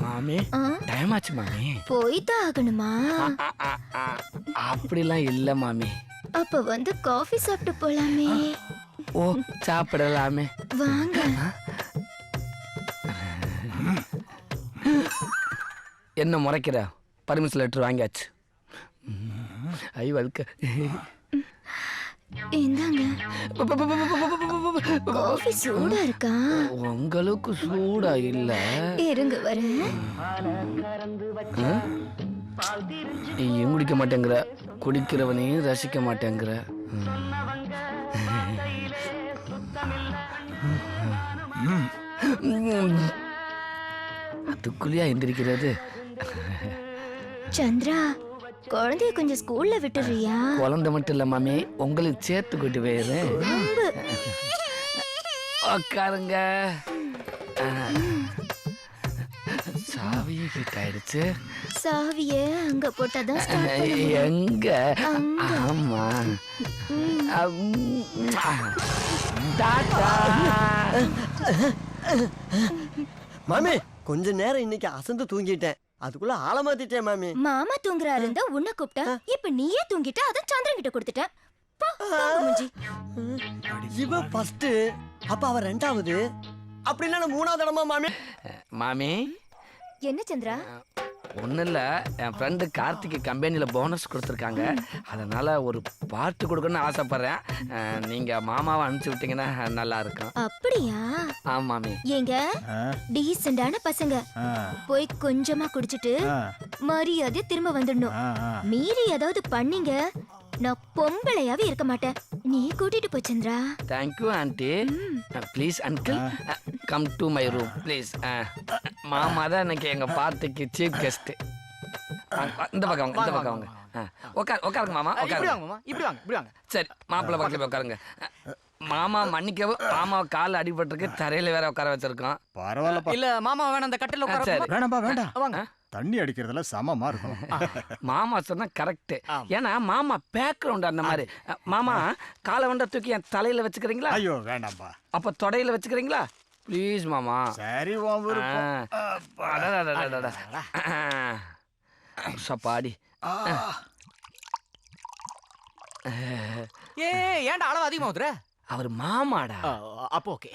மாமி டைம் ஆச்சு மாமி. போய்தான் ஆகணுமா? அப்படிலாம் இல்ல மாமி. அப்ப வந்து காஃபி சாப்பிட்டு போலாமே. ஓ சாப்பிடலாமே வாங்க. என்ன முறைக்கிற? பர்மிஷன் லெட்டர் வாங்கியாச்சு. ஐ வல்க இந்தாங்க. காஃபி சூடா இருக்கா? உங்களுக்கு சூடா இல்ல. இருங்க வரேன். நீயும் குடிக்க மாட்டேங்கிற, குடிக்கிறவனையும் ரசிக்க மாட்டேங்கிற. அதுக்குள்ளேயா எந்திரிக்கிறது? சந்திரா, குழந்தைய கொஞ்சம் ஸ்கூல்ல விட்டுறியா? குழந்தை மட்டும் இல்ல மாமி, உங்களுக்கு சேர்த்து கூட்டி போயிடுறேன். உட்காருங்க. சாவி கிட்ட ஆயிடுச்சு. சாவிய அங்க போட்டாதான் எங்க? ஆமா. மாமி கொஞ்ச நேரம் இன்னைக்கு அசந்து தூங்கிட்டேன், அதுக்குள்ள ஆள மாத்திட்டேன் மாமி. மாமா தூங்குறாரு இருந்தா உன்னை கூப்பிட்டா, இப்ப நீயே தூங்கிட்ட. அத சந்திரன் கிட்ட கொடுத்துட்டேன். இவ ஃபர்ஸ்ட், அப்ப அவ ரெண்டாவது, அப்படின்னா நான் மூணாவது இடமா மாமி? மாமி என்ன சந்திரா? ஒன்றும் இல்லை, என் ஃப்ரெண்டு கார்த்திக்கு கம்பெனியில் போனஸ் கொடுத்துருக்காங்க. அதனால் ஒரு பார்ட்டி கொடுக்கணும்னு ஆசைப்பட்றேன். நீங்கள் மாமாவை அனுப்பிச்சி விட்டீங்கன்னா நல்லா இருக்கும். அப்படியா? ஆமாமி. ஏங்க டீசெண்டான பசங்க, போய் கொஞ்சமா குடிச்சிட்டு மரியாதை திரும்ப வந்துடணும். மீறி ஏதாவது பண்ணீங்க, நான் பொம்பளையாவே இருக்க மாட்டேன். நீ கூட்டிட்டு போ Chandra. Thank you aunty. Please uncle come to my room please. மாமா தான் எனக்கு எங்கள் பார்ட்டிக்கு சீஃப் கெஸ்ட்டு. இந்த பக்கம் வாங்க, இந்த பக்கம் வாங்க. உட்காருங்க மாமா, உட்காருங்க. இப்படி வாங்க. சரி, மாப்பிள்ளை பக்கத்தில் போய் உட்காருங்க. மாமா மன்னிக்கவும், மாமா கால் அடிபட்டிருக்கு, தரையில வேற உட்கார வச்சிருக்கோம். பரவாயில்லப்பா. இல்ல மாமா வேணாம், அந்த கட்டில உட்கார. சரி. வேணாம்பா, வேண்டாம். வாங்க. தண்ணி அடிக்கிறதுல சமமா இருக்கும். மாமா சொன்னா கரெக்ட். ஏன்னா மாமா பேக்ரவுண்ட் அந்த மாதிரி. மாமா காலை வண்ட தூக்கி என் தலையில வச்சுக்கிறீங்களா? ஐயோ வேண்டாம்பா. அப்ப தொடையில வச்சுக்கிறீங்களா? ப்ளீஸ் மாமா. சரி உன் விருப்பம். சப்பாடி. ஏன்டா அளவு அதிகமா ஊத்துற? அவர் மாமாடா. அப்போ ஓகே.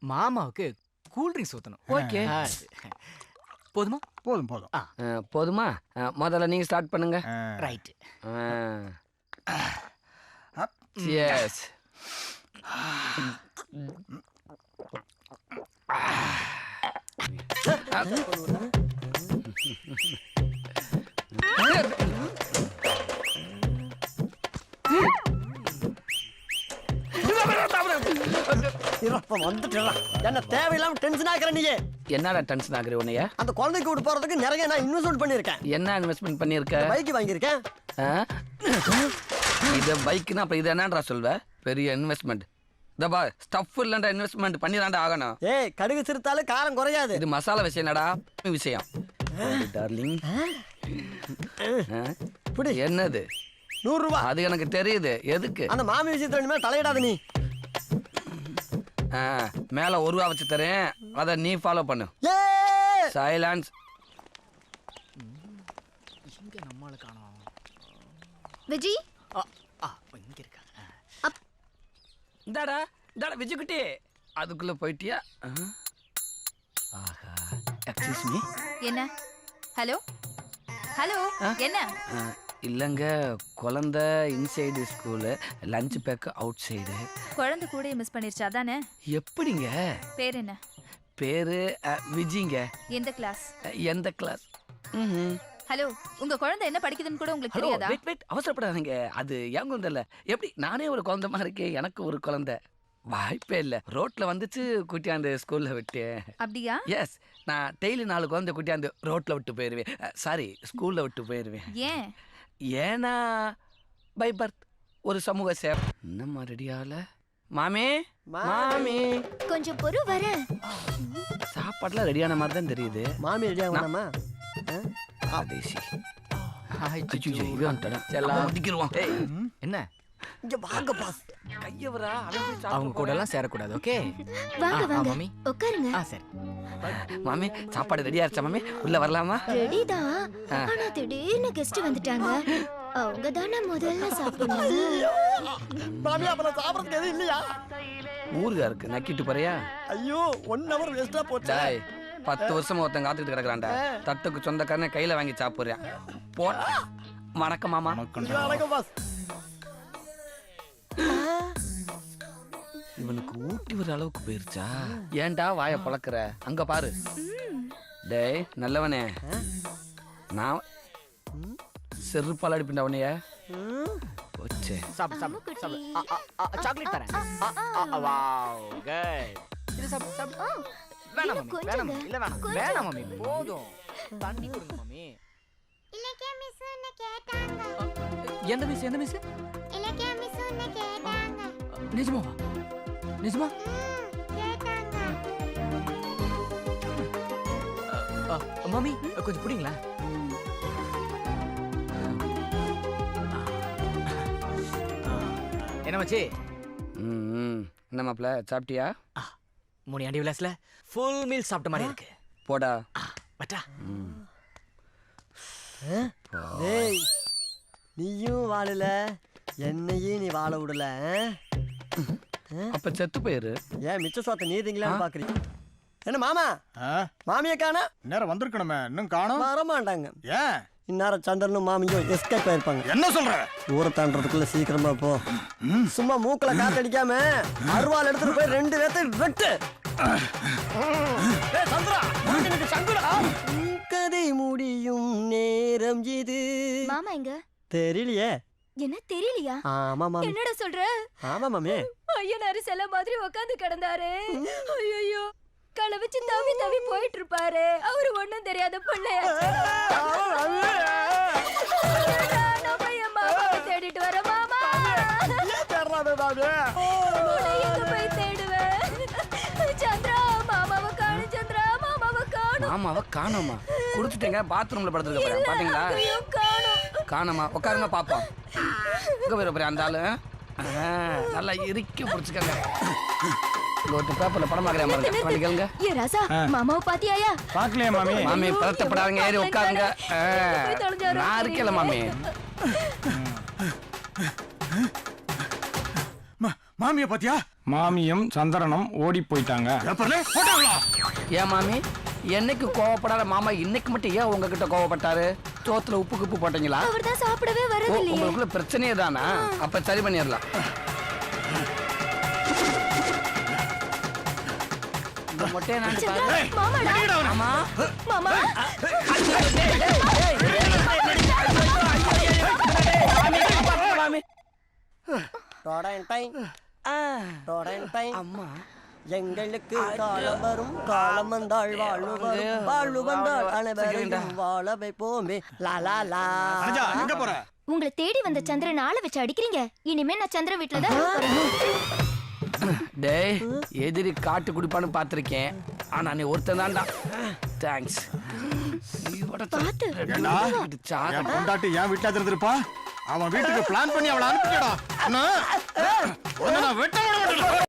மாமாவுக்கு கூல் ட்ரிங்க்ஸ் ஊத்தணும். ஓகே. போதுமா? போதும் போதும். போதுமா? முதல்ல நீங்க ஸ்டார்ட் பண்ணுங்க. ரைட். எஸ். என்ன தேவையில்லாம டென்ஷன் ஆக்குற நீ? என்னடா டென்ஷன் ஆகுற உன்னைய? அந்த குழந்தைக்கு விட்டு போறதுக்கு நிறைய நான் இன்வெஸ்ட்மெண்ட் பண்ணிருக்கேன். என்ன இன்வெஸ்ட்மெண்ட் பண்ணிருக்க? பைக் வாங்கியிருக்கேன். இது பைக்னா அப்ப இது என்னன்றா சொல்வ? பெரிய இன்வெஸ்ட்மெண்ட். இதப்பா ஸ்டஃப் இல்லன்ற இன்வெஸ்ட்மெண்ட் பண்ணிதாண்டா ஆகணும். ஏய், கடுகு சிறுத்தாலும் காரம் குறையாது. இது மசாலா விஷயம் என்னடா விஷயம். டார்லிங் என்னது? 100 ரூபாய். அது எனக்கு தெரியுது. எதுக்கு? அந்த மாமி விஷயத்துல இனிமே தலையிடாத நீ. மேல 1 ரூபா வச்சு தரேன், அத நீ ஃபாலோ பண்ணு. சைலன்ஸ். இங்க நம்மள காணோம். விஜி இங்க இருக்கா? இந்தாடா விஜய் குட்டி. அதுக்குள்ள போயிட்டியா? ஆஹா. Excuse me. என்ன? Hello hello. என்ன? இல்லங்க, குழந்தை inside school, lunch bag outside. குழந்தை கூட மிஸ் பண்ணிருச்சு அதானே? எப்படிங்க? பேர் என்ன? பேரு விஜிங்க. எந்த கிளாஸ்? எந்த கிளாஸ்? ஹலோ, உங்க குழந்தை என்ன படிக்குதுன்னு கூட உங்களுக்கு தெரியாதா? வெயிட் அவசரப்படாதீங்க. அது என் குழந்தை இல்ல. எப்படி நானே ஒரு குழந்தை மாதிரி இருக்கேன். எனக்கு ஒரு குழந்தை. வாய்ப்பே இல்ல. ரோட்ல வந்துச்சு, குட்டியாந்து ஸ்கூல்ல விட்டேன். அப்படியா? எஸ். நான் டெய்லி 4 குழந்தை குட்டியாந்து ரோட்ல விட்டு போயிருவேன். சாரி, ஸ்கூல்ல விட்டு போயிருவேன். ஏன்? ஏன்னா பை பர்த் ஒரு சமூக சேவை. என்னம்மா ரெடியால? மாமி மாமி கொஞ்சம் பொறு வர. சாப்பாடுலாம் ரெடியான மாதிரி தான் தெரியுது. மாமி ரெடியா வேணாமா? ஆதேசி. இவன் செல்லாம் திக்கிருவான். என்ன இங்க வாங்க பாஸ். கையவரா அவங்க கூட எல்லாம் சேரக்கூடாது. ஓகே வாங்க வாங்க மாமி. உட்காருங்க. சரி. மாமி சாப்பாடு ரெடியா இருச்சா மாமி? உள்ள வரலாமா? ரெடி தான். ஆனா திடீர்னு கெஸ்ட் வந்துட்டாங்க. அவங்க தானே முதல்ல சாப்பிடணும். மாமி அப்புறம் சாப்பிடறதுக்கு எதுவும் இல்லையா? ஊருகா இருக்கு நக்கிட்டு போறியா? ஐயோ 1 hour வேஸ்டா போச்சு. டேய் 10 வருஷமா ஒருத்தன் காத்துக்கிட்டு கிடக்குறான்டா. தட்டுக்கு சொந்தக்காரனை கையில வாங்கி சாப்பிடுறியா? போ. வணக்கம் மாமா. வணக்கம் பாஸ். இவனுக்கு ஊட்டி வர அளவுக்கு போயிருச்சா? ஏன்டா வாய பழக்கிற? அங்க பாரு. டேய் நல்லவனே, நான் செருப்பால் அடிப்பின்டா உன்னைய. போச்சே. சாப்பிடு சாப்பிடு சாப்பிடு. சாக்லேட் தரேன். Wow good. இது சாப்பிடு சாப்பிடு. வேணாம் மாமி வேணாம் மாமி. இல்ல வேணாம் வேணாம் மாமி போதும். தண்ணி கொடுங்க மாமி. இலக்கிய மிஸ் என்ன கேட்டாங்க. எந்த மிஸ் எந்த மிஸ்? இலக்கிய மிஸ் என்ன கேட்டாங்க. நிஜமாவா? நிஜமா? கேட்டாங்க. மாமி கொஞ்சம் புடிங்களா? என்ன மச்சி? என்ன மாப்ள சாப்பிட்டியா? முனியாண்டி விலாஸ்ல ஃபுல் மீல் சாப்பிட்ட மாதிரி இருக்கு. போடா. பட்டா. டேய் நீயும் வாழல, என்னையும் நீ வாழ விடல. அப்ப செத்து போயிரு. ஏன் மிச்ச சோத்த நீ திங்களான்னு பாக்குறீங்க? என்ன மாமா மாமியை காணா? நேரம் வந்திருக்கணுமே, இன்னும் காணோம். வர மாட்டாங்க. ஏன்? இந்நேரம் சந்திரனும் மாமியும் எஸ்கேப் ஆயிருப்பாங்க. என்ன சொல்ற? ஊரை தாண்டறதுக்குள்ள சீக்கிரமா போ. சும்மா மூக்கல காத்தடிக்காம அருவாள் எடுத்துட்டு போய் 2 பேத்தை வெட்டு. கதை முடியும் நேரம் இது. மாமா எங்க? தெரியலையே. என்ன தெரியலையா? ஆமா மாமி. என்னடா சொல்ற? ஆமா மாமி. ஐயனாரு செல்ல மாதிரி உட்கார்ந்து கிடந்தாரு. ஐயோ களை வச்சு தவி தவி போயிட்டு இருப்பாரு. அவரு ஒண்ணும் தெரியாத பிள்ளையாச்சு. நம்ம என் மாமாவை தேடிட்டு வர மாமா. உன்னை எங்க போய் தேடுவேன்? சந்திரா மாமாவை காணோம். சந்திரா மாமாவை காணோம். மாமாவை காணோமா? குடிச்சிட்டேங்க பாத்ரூம்ல படுத்துருக்க போறேன். பாத்தீங்களா? காணோம். காணோமா? உட்காருங்க பாப்போம். எங்க போயிட போறேன் அந்த ஆளு? நல்லா இறுக்கி பிடிச்சிக்கங்க. ஒரு பேப்பர்ல படம் பார்க்கறேன் பாருங்க. பாத்துக்கங்க. ஏ ராசா மாமாவை பாத்தியாயா? பாக்கலையா மாமி? மாமி பதட்டப்படாதீங்க, ஏறி உட்காருங்க. நான் இருக்கல மாமி. மாமிய பாத்தியா? மாமியும் சந்திரனும் ஓடி போயிட்டாங்க. ஏன் மாமி என்னைக்கு கோவப்படாத மாமா இன்னைக்கு மட்டும் ஏன் உங்ககிட்ட கோவப்பட்டாரு? சோத்துல உப்பு குப்பு போட்டீங்களா? அவர்தான் சாப்பிடவே ஓ, வரவில்லையே. உங்களுக்குள்ள பிரச்சனையே தானா? அப்ப சரி பண்ணிடலாம். இந்த மொட்டையை நான் பாரு. மாமாடா. மாமா மாமா மாமி அம்மா எங்களுக்கு காலம் வரும், காலம் வந்தாள் வாழ்வு வரும், வாழ்வு வந்தாள் அனைவரும் வாழ வைப்போமே. லா லா லா. எங்க போற? உங்களை தேடி வந்த சந்திரன் ஆளை வச்சு அடிக்கிறீங்க. இனிமே நான் சந்திரன் வீட்டுல தான் இருப்பேன். டேய் எதிரி காட்டு குடிப்பான்னு பார்த்திருக்கேன். ஆனா நீ ஒருத்தன் தான்டா. தேங்க்ஸ். பாத்து. என் பொண்டாட்டி என் வீட்டுல இருந்திருப்பா. அவன் வீட்டுக்கு பிளான் பண்ணி அவளை அனுப்பிட்டா. நான் வெட்ட